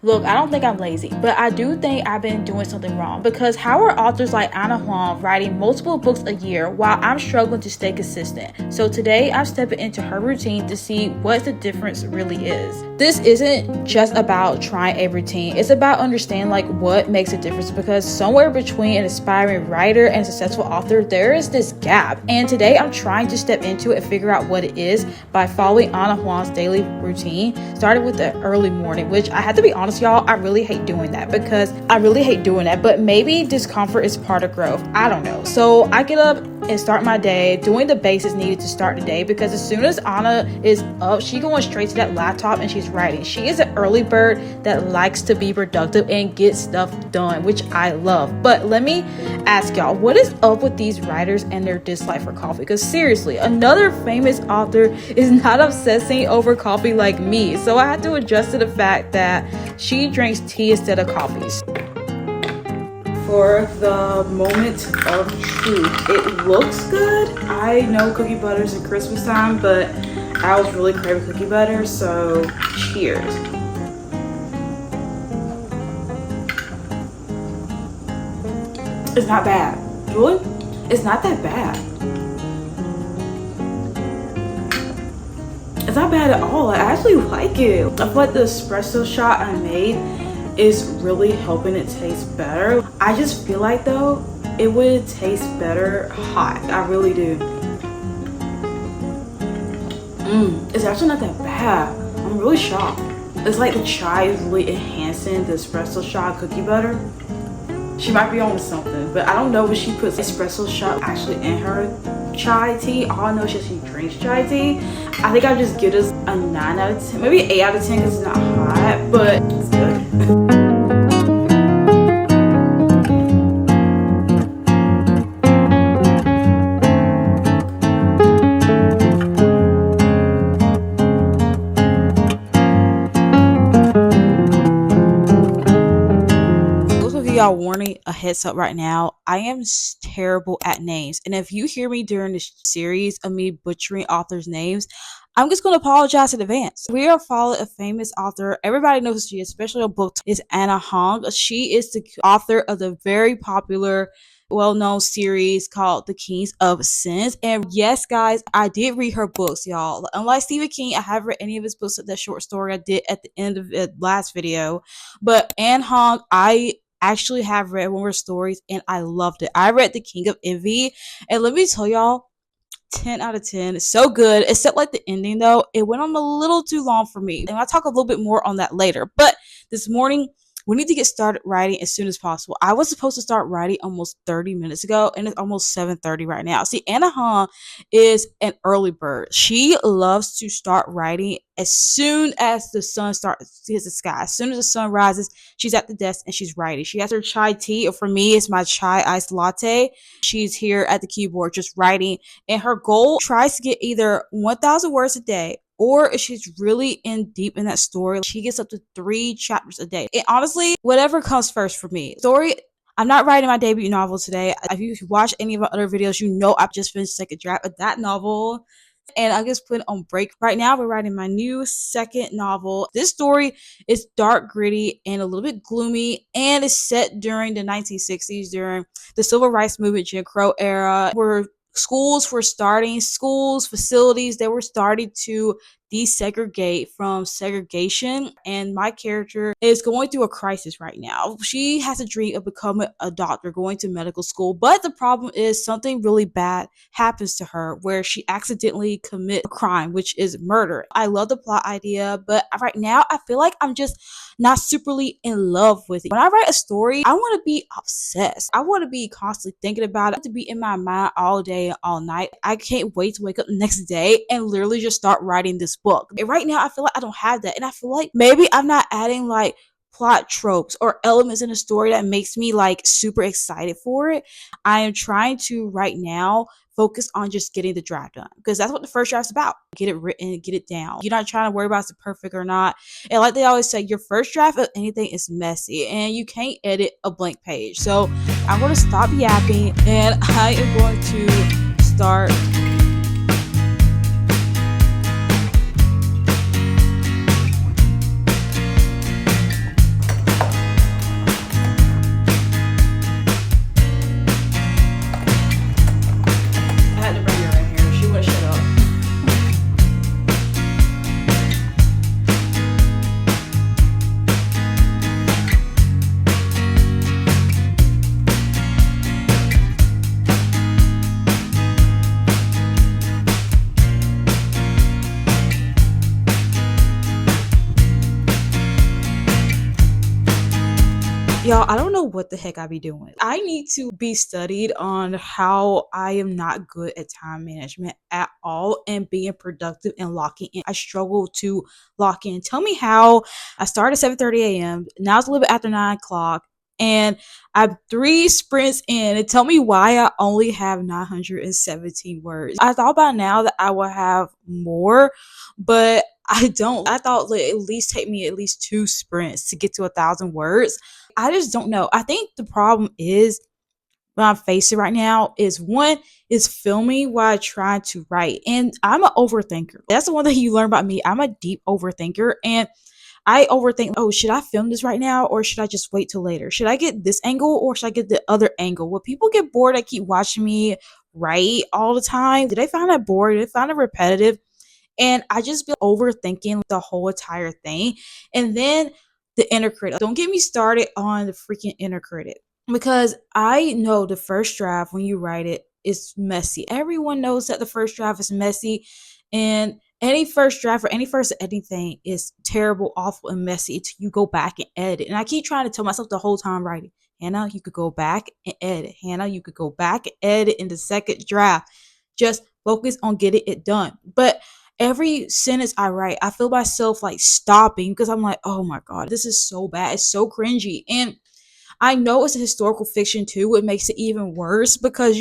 Look, I don't think I'm lazy, but I do think I've been doing something wrong, because how are authors like Ana Huang writing multiple books a year while I'm struggling to stay consistent? So today I'm stepping into her routine to see what the difference really is. This isn't just about trying a routine, it's about understanding what makes a difference, because somewhere between an aspiring writer and successful author, there is this gap. And today I'm trying to step into it and figure out what it is by following Ana Huang's daily routine, starting with the early morning, which I have to be honest, y'all, I really hate doing that, but maybe discomfort is part of growth. I don't know. So I get up and start my day doing the basics needed to start the day, because as soon as Ana is up, she going straight to that laptop and she's writing. She is an early bird that likes to be productive and get stuff done, which I love. But let me ask y'all, what is up with these writers and their dislike for coffee? Because seriously, another famous author is not obsessing over coffee like me, so I had to adjust to the fact that she drinks tea instead of coffees. For the moment of truth, it looks good. I know cookie butter's in Christmas time, but I was really craving cookie butter, so cheers. It's not bad. Really? It's not that bad. It's not bad at all. I actually like it. I feel like the espresso shot I made is really helping it taste better. I just feel like though it would taste better hot. I really do. It's actually not that bad. I'm really shocked. It's like the chai is really enhancing the espresso shot cookie butter. She might be on with something, but I don't know if she puts espresso shot actually in her chai tea. All I know is she drinks chai tea. I think I'll just give this a 9 out of 10, maybe 8 out of 10 because it's not hot, but it's good. Y'all, warning, a heads up right now, I am terrible at names, and if you hear me during this series of me butchering authors' names, I'm just going to apologize in advance. We are following a famous author. Everybody knows who she is, especially on BookTok. Is Ana Huang. She is the author of the very popular, well-known series called The Kings of Sins. And yes, guys, I did read her books, y'all. Unlike Stephen King, I haven't read any of his books. That short story I did at the end of the last video, but Ana Huang, I actually have read one of her stories and I loved it. I read The King of Envy, and let me tell y'all, 10 out of 10. It's so good, except like the ending though, it went on a little too long for me, and I'll talk a little bit more on that later. But this morning we need to get started writing as soon as possible. I was supposed to start writing almost 30 minutes ago, and it's almost 7:30 right now. See, Ana Huang is an early bird. She loves to start writing as soon as the sun starts to hit the sky. As soon as the sun rises, she's at the desk and she's writing. She has her chai tea, or for me, it's my chai iced latte. She's here at the keyboard just writing, and her goal tries to get either 1,000 words a day, or if she's really in deep in that story, she gets up to 3 chapters a day. And honestly, whatever comes first for me. Story, I'm not writing my debut novel today. If you watch any of my other videos, you know I've just finished the second draft of that novel, and I just put it on break. Right now, we're writing my new second novel. This story is dark, gritty, and a little bit gloomy, and it's set during the 1960s, during the Civil Rights Movement, Jim Crow era, where facilities, they were starting to desegregate from segregation, and my character is going through a crisis right now. She has a dream of becoming a doctor, going to medical school, but the problem is something really bad happens to her where she accidentally commits a crime, which is murder. I love the plot idea, but right now I feel like I'm just not superly in love with it. When I write a story, I want to be obsessed. I want to be constantly thinking about it, to be in my mind all day and all night. I can't wait to wake up the next day and literally just start writing this book. And right now I feel like I don't have that, and I feel like maybe I'm not adding like plot tropes or elements in a story that makes me like super excited for it. I am trying to right now focus on just getting the draft done, because that's what the first draft's about. Get it written, get it down. You're not trying to worry about if it's perfect or not. And like they always say, your first draft of anything is messy, and you can't edit a blank page. So I'm going to stop yapping, and I am going to start Y'all, I don't know what the heck I be doing. I need to be studied on how I am not good at time management at all and being productive and locking in. I struggle to lock in. Tell me how. I start at 7:30 a.m. Now it's a little bit after 9 o'clock. And I'm 3 sprints in, and tell me why I only have 917 words. I thought by now that I would have more, but I don't. I thought it at least take me at least 2 sprints to get to 1,000 words. I just don't know. I think the problem is what I'm facing right now is one is filming while I try to write. And I'm an overthinker. That's the one thing you learn about me. I'm a deep overthinker. And I overthink, oh, should I film this right now or should I just wait till later? Should I get this angle or should I get the other angle? Will people get bored? I keep watching me write all the time. Did they find that bored? Did they find it repetitive? And I just be overthinking the whole entire thing. And then the inner critic. Don't get me started on the freaking inner critic because I know the first draft when you write it is messy. Everyone knows that the first draft is messy, and any first draft or any first anything is terrible, awful, and messy until you go back and edit. And I keep trying to tell myself the whole time writing, Hannah, you could go back and edit. Hannah, you could go back and edit in the second draft. Just focus on getting it done. But every sentence I write, I feel myself like stopping because I'm like, oh my God, this is so bad. It's so cringy. And I know it's a historical fiction too. It makes it even worse because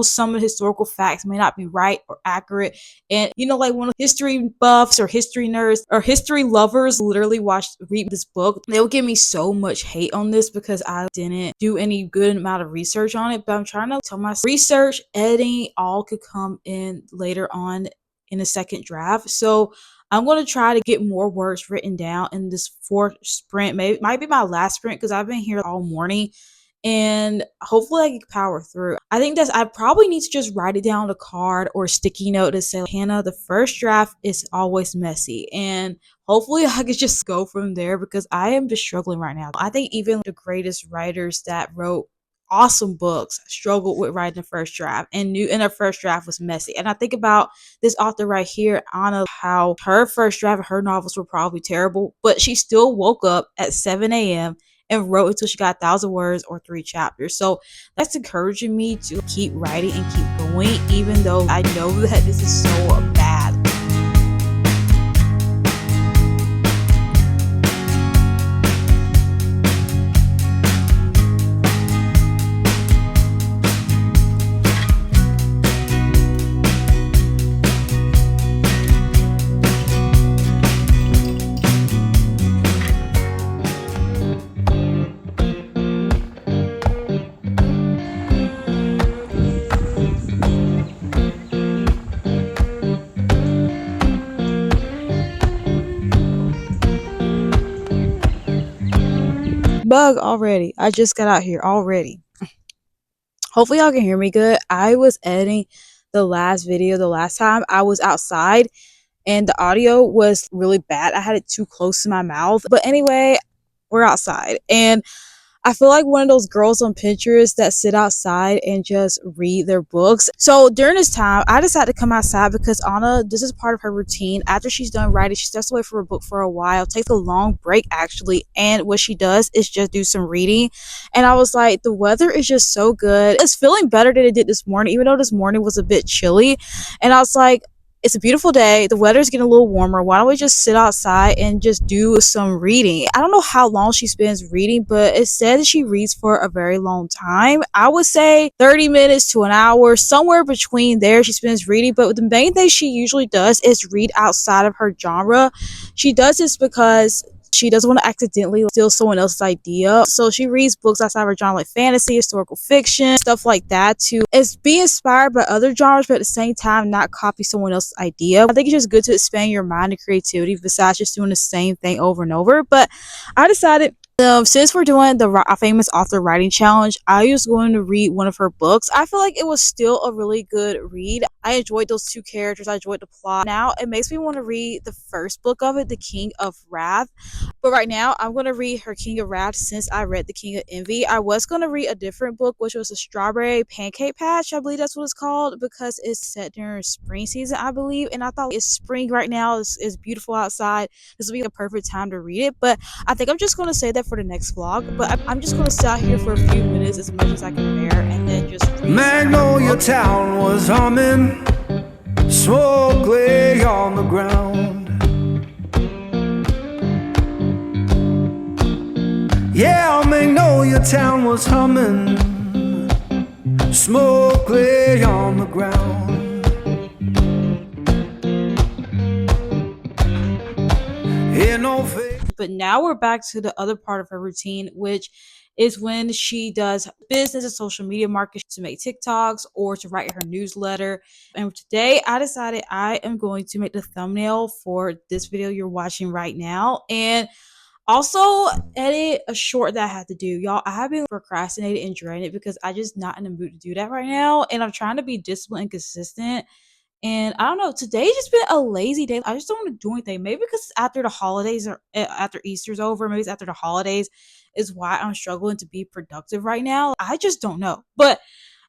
some of the historical facts may not be right or accurate. And like when history buffs or history nerds or history lovers literally read this book, they'll give me so much hate on this because I didn't do any good amount of research on it. But I'm trying to tell myself research, editing, all could come in later on in a second draft. So I'm going to try to get more words written down in this fourth sprint. Maybe it might be my last sprint because I've been here all morning and hopefully I can power through. I think I probably need to just write it down on a card or a sticky note to say, Hannah, the first draft is always messy. And hopefully I could just go from there because I am just struggling right now. I think even the greatest writers that wrote awesome books struggled with writing the first draft and their first draft was messy. And I think about this author right here, Ana, how her first draft of her novels were probably terrible, but she still woke up at 7 a.m. and wrote until she got 1,000 words or 3 chapters. So that's encouraging me to keep writing and keep going, even though I know that this is so bad. Bug already. I just got out here already. Hopefully y'all can hear me good. I was editing the last video the last time I was outside and the audio was really bad. I had it too close to my mouth. But anyway, we're outside and I feel like one of those girls on Pinterest that sit outside and just read their books. So during this time, I decided to come outside because Ana, this is part of her routine. After she's done writing, she steps away from her book for a while, takes a long break actually. And what she does is just do some reading. And I was like, the weather is just so good. It's feeling better than it did this morning, even though this morning was a bit chilly. And I was like, it's a beautiful day. The weather's getting a little warmer. Why don't we just sit outside and just do some reading? I don't know how long she spends reading, but it said that she reads for a very long time. I would say 30 minutes to an hour, somewhere between there she spends reading. But the main thing she usually does is read outside of her genre. She does this because she doesn't want to accidentally steal someone else's idea. So she reads books outside of her genre like fantasy, historical fiction, stuff like that to be inspired by other genres, but at the same time not copy someone else's idea. I think it's just good to expand your mind and creativity besides just doing the same thing over and over. But I decided since we're doing the famous author writing challenge, I was going to read one of her books. I feel like it was still a really good read. I enjoyed those 2 characters. I enjoyed the plot. Now it makes me want to read the first book of it, The King of Wrath. But right now I'm going to read her King of Wrath since I read The King of Envy. I was going to read a different book, which was a Strawberry Pancake Patch. I believe that's what it's called because it's set during spring season, I believe. And I thought it's spring right now. It's beautiful outside. This will be the perfect time to read it. But I think I'm just going to say that for the next vlog, but I'm just gonna sit out here for a few minutes as much as I can bear, and then just Magnolia Town was humming, smoke lay on the ground. Yeah, Magnolia Town was humming, smoke lay on the ground. But now we're back to the other part of her routine, which is when she does business and social media marketing to make TikToks or to write her newsletter. And today I decided I am going to make the thumbnail for this video you're watching right now, and also edit a short that I had to do. Y'all, I have been procrastinating and drained because I just not in the mood to do that right now, and I'm trying to be disciplined and consistent. And I don't know, today's just been a lazy day. I just don't want to do anything. Maybe because it's after the holidays or after Easter's over. Maybe it's after the holidays is why I'm struggling to be productive right now. I just don't know. But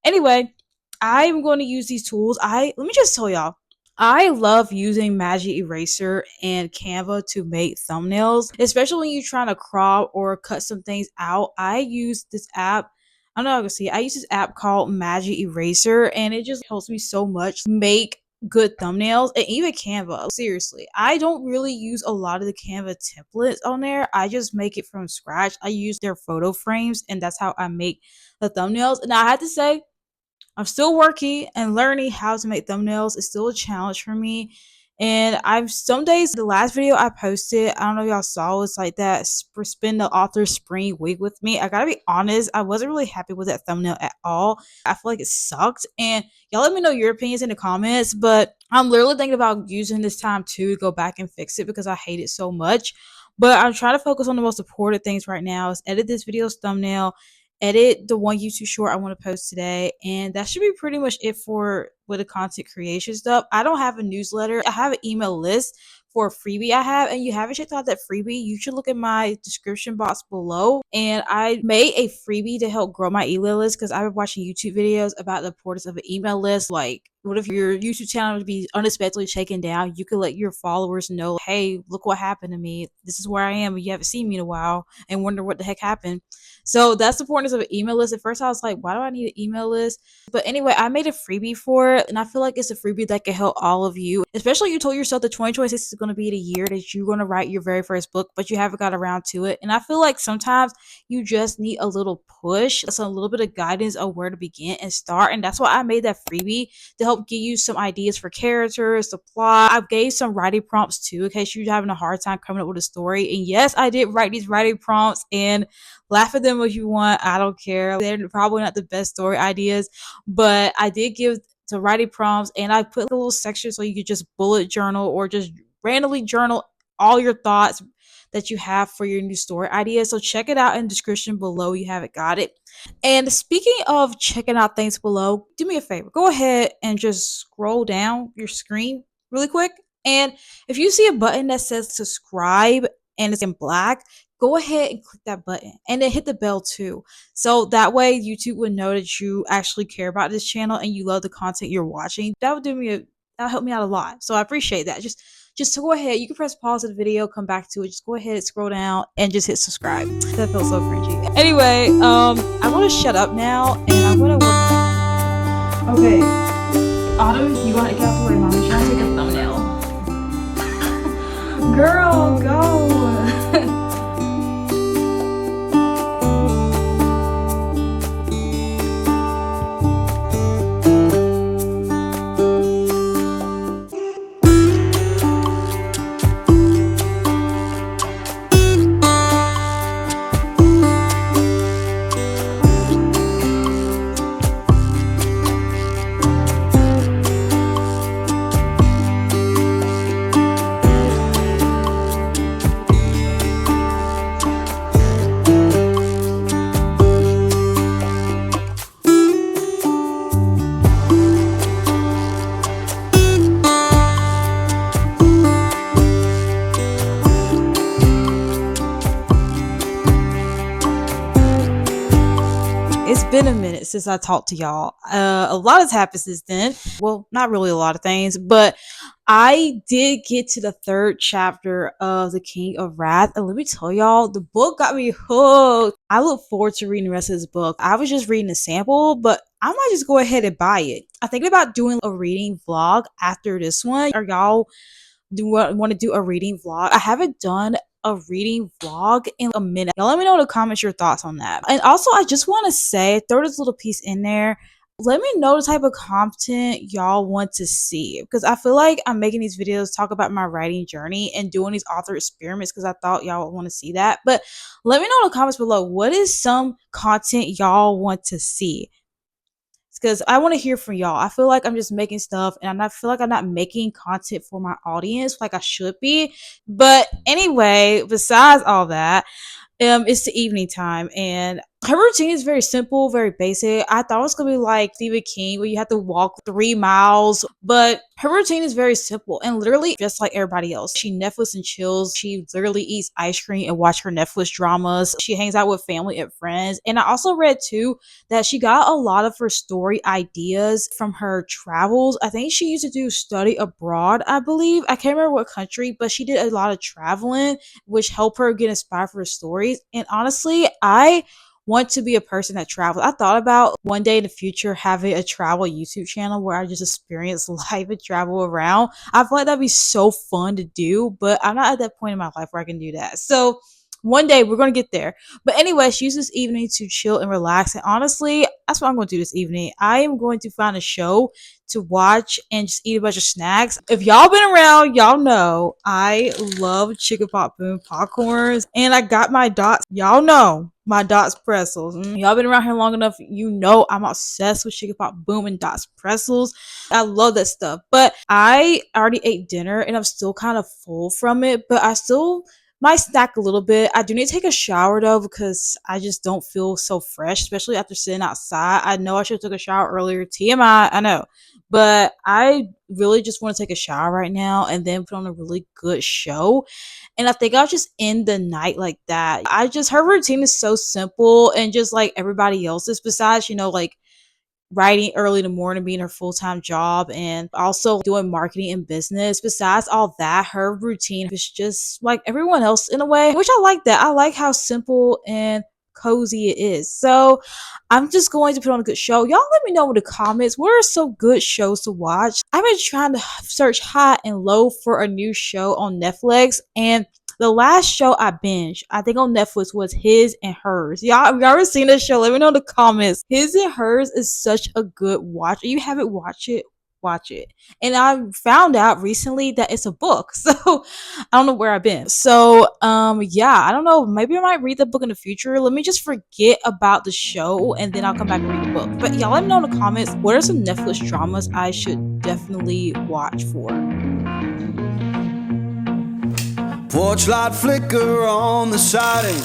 anyway, I'm going to use these tools. Let me just tell y'all, I love using Magic Eraser and Canva to make thumbnails, especially when you're trying to crop or cut some things out. I use this app. I don't know if you can see. I use this app called Magic Eraser, and it just helps me so much make good thumbnails. And even Canva. Seriously, I don't really use a lot of the Canva templates on there. I just make it from scratch. I use their photo frames, and that's how I make the thumbnails. And I had to say, I'm still working and learning how to make thumbnails. It's still a challenge for me. And some days, the last video I posted, I don't know if y'all saw, it's like that spend the author spring week with me. I gotta be honest, I wasn't really happy with that thumbnail at all. I feel like it sucked. And y'all let me know your opinions in the comments. But I'm literally thinking about using this time to go back and fix it because I hate it so much. But I'm trying to focus on the most important things right now. Is edit this video's thumbnail, edit the one YouTube short I want to post today, and that should be pretty much it for with the content creation stuff. I don't have a newsletter. I have an email list for a freebie I have, and you haven't checked out that freebie, you should look at my description box below. And I made a freebie to help grow my email list because I've been watching YouTube videos about the importance of an email list. Like, what if your YouTube channel would be unexpectedly taken down? You could let your followers know, hey, look what happened to me. This is where I am. You haven't seen me in a while and wonder what the heck happened. So that's the importance of an email list. At first I was like, why do I need an email list? But anyway, I made a freebie for it, and I feel like it's a freebie that can help all of you. Especially you told yourself that 2026 is going to be the year that you're going to write your very first book, but you haven't got around to it. And I feel like sometimes you just need a little push, so a little bit of guidance of where to begin and start. And that's why I made that freebie, to help give you some ideas for characters, the plot. I gave some writing prompts too, in case you're having a hard time coming up with a story. And yes, I did write these writing prompts, and laugh at them if you want. I don't care. They're probably not the best story ideas, but I did give to writing prompts, and I put a little section so you could just bullet journal or just randomly journal all your thoughts that you have for your new story idea. So check it out in the description below. You haven't got it. And speaking of checking out things below, do me a favor. Go ahead and just scroll down your screen really quick. And if you see a button that says subscribe and it's in black, go ahead and click that button, and then hit the bell too. So that way YouTube would know that you actually care about this channel and you love the content you're watching. That'll help me out a lot. So I appreciate that. Just go ahead. You can press pause of the video, come back to it. Just go ahead, scroll down, and just hit subscribe. That felt so cringy. Anyway, I want to shut up now, and I'm gonna work. Okay, Autumn, you want to get out the way, Mommy? Trying to take a thumbnail. Girl, go. It's been a minute since I talked to y'all. A lot has happened since then. Well, not really a lot of things, but I did get to the third chapter of The King of Wrath, and let me tell y'all, the book got me hooked. I look forward to reading the rest of this book. I was just reading a sample, but I might just go ahead and buy it. I'm thinking about doing a reading vlog after this one. Are y'all want to do a reading vlog? I haven't done a reading vlog in a minute. Y'all let me know in the comments your thoughts on that. And also, I just want to say, throw this little piece in there. Let me know the type of content y'all want to see, because I feel like I'm making these videos talk about my writing journey and doing these author experiments because I thought y'all would want to see that. But let me know in the comments below, what is some content y'all want to see? Because I want to hear from y'all. I feel like I'm just making stuff and I feel like I'm not making content for my audience like I should be. But anyway, besides all that, it's the evening time, and her routine is very simple, very basic. I thought it was gonna be like Stephen King, where you have to walk 3 miles, but her routine is very simple and literally just like everybody else. She Netflix and chills. She literally eats ice cream and watch her Netflix dramas. She hangs out with family and friends. And I also read too that she got a lot of her story ideas from her travels. I think she used to do study abroad, I believe. I can't remember what country, but she did a lot of traveling, which helped her get inspired for her stories. And honestly, I want to be a person that travels. I thought about one day in the future having a travel YouTube channel where I just experience life and travel around. I feel like that'd be so fun to do, but I'm not at that point in my life where I can do that. So one day we're going to get there. But anyway, she uses this evening to chill and relax. And honestly, that's what I'm going to do this evening. I am going to find a show to watch and just eat a bunch of snacks. If y'all been around, y'all know I love Chicken Pop Boom popcorns. And I got my Dots. Y'all know my Dots pretzels. Y'all been around here long enough, you know I'm obsessed with Chicken Pop Boom and Dots pretzels. I love that stuff. But I already ate dinner and I'm still kind of full from it. But I still might snack a little bit. I do need to take a shower though, because I just don't feel so fresh, especially after sitting outside. I know I should have took a shower earlier. TMI, I know. But I really just want to take a shower right now and then put on a really good show. And I think I'll just end the night like that. Her routine is so simple and just like everybody else's, besides, like writing early in the morning being her full-time job and also doing marketing and business. Besides all that, her routine is just like everyone else in a way, which I like that. I like how simple and cozy it is. So I'm just going to put on a good show. Y'all let me know in the comments, what are some good shows to watch? I've been trying to search high and low for a new show on Netflix, and the last show I binged, I think on Netflix, was His and Hers. Y'all ever seen this show? Let me know in the comments. His and Hers is such a good watch. If you haven't watched it, watch it. And I found out recently that it's a book. So I don't know where I've been. So yeah, I don't know. Maybe I might read the book in the future. Let me just forget about the show and then I'll come back and read the book. But y'all let me know in the comments, what are some Netflix dramas I should definitely watch for? Porch light flicker on the siding,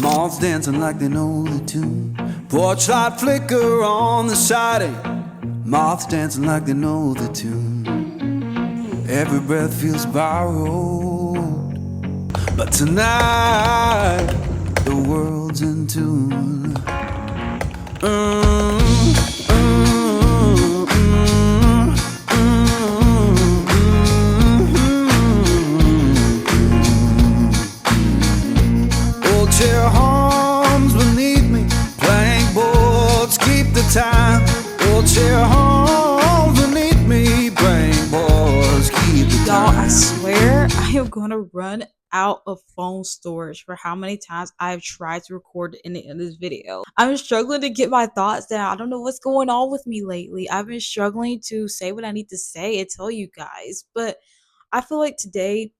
moths dancing like they know the tune. Porch light flicker on the siding, moths dancing like they know the tune. Every breath feels borrowed, but tonight the world's in tune. Chair horns beneath me, plank boards keep the time. Old chair horns beneath me, plank boards keep the time. Y'all, I swear I am gonna run out of phone storage for how many times I've tried to record the ending of this video. I'm struggling to get my thoughts down. I don't know what's going on with me lately. I've been struggling to say what I need to say and tell you guys, but I feel like today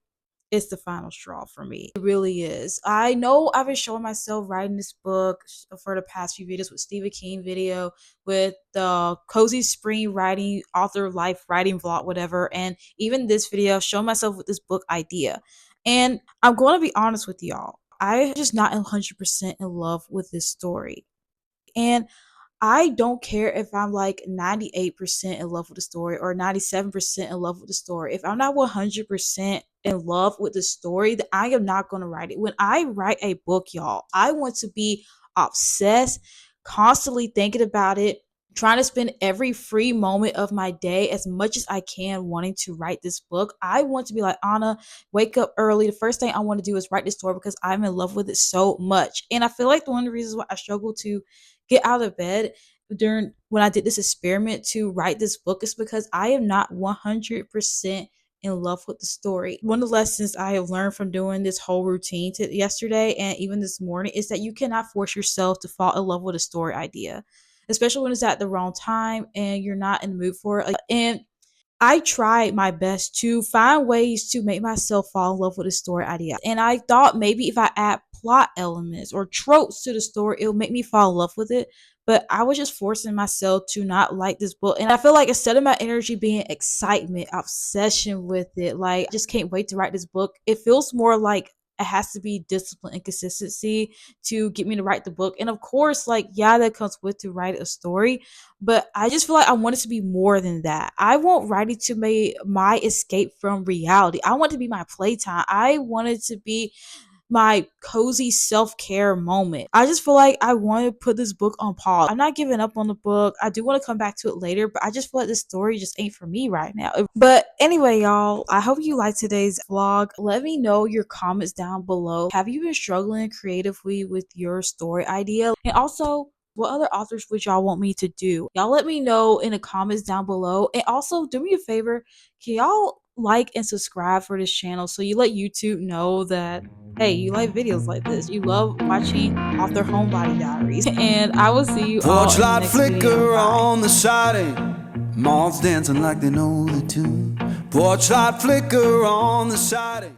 it's the final straw for me. It really is. I know I've been showing myself writing this book for the past few videos, with Stephen King video, with the cozy spring writing, author life writing vlog, whatever, and even this video showing myself with this book idea. And I'm going to be honest with y'all, I'm just not 100% in love with this story. And I don't care if I'm like 98% in love with the story or 97% in love with the story. If I'm not 100% in love with the story, then I am not going to write it. When I write a book, y'all, I want to be obsessed, constantly thinking about it, trying to spend every free moment of my day as much as I can wanting to write this book. I want to be like, Anna, wake up early. The first thing I want to do is write this story because I'm in love with it so much. And I feel like one of the reasons why I struggle to get out of bed during when I did this experiment to write this book is because I am not 100% in love with the story. One of the lessons I have learned from doing this whole routine yesterday and even this morning is that you cannot force yourself to fall in love with a story idea, especially when it's at the wrong time and you're not in the mood for it. And I tried my best to find ways to make myself fall in love with a story idea. And I thought maybe if I add plot elements or tropes to the story, it'll make me fall in love with it. But I was just forcing myself to not like this book. And I feel like instead of my energy being excitement, obsession with it, like I just can't wait to write this book, it feels more like it has to be discipline and consistency to get me to write the book. And of course, like, yeah, that comes with to write a story, but I just feel like I want it to be more than that. I want writing to be my escape from reality. I want it to be my playtime. I want it to be my cozy self-care moment. I just feel like I want to put this book on pause. I'm not giving up on the book. I do want to come back to it later, but I just feel like this story just ain't for me right now. But anyway, y'all, I hope you liked today's vlog. Let me know your comments down below. Have you been struggling creatively with your story idea? And also, what other authors would y'all want me to do? Y'all let me know in the comments down below. And also, do me a favor, can y'all like and subscribe for this channel so you let YouTube know that, hey, you like videos like this. You love watching author homebody diaries. And I will see you all Porch in the light next video. flicker Bye. on the siding, moths dancing like they know the tune. Porch light flicker on the siding.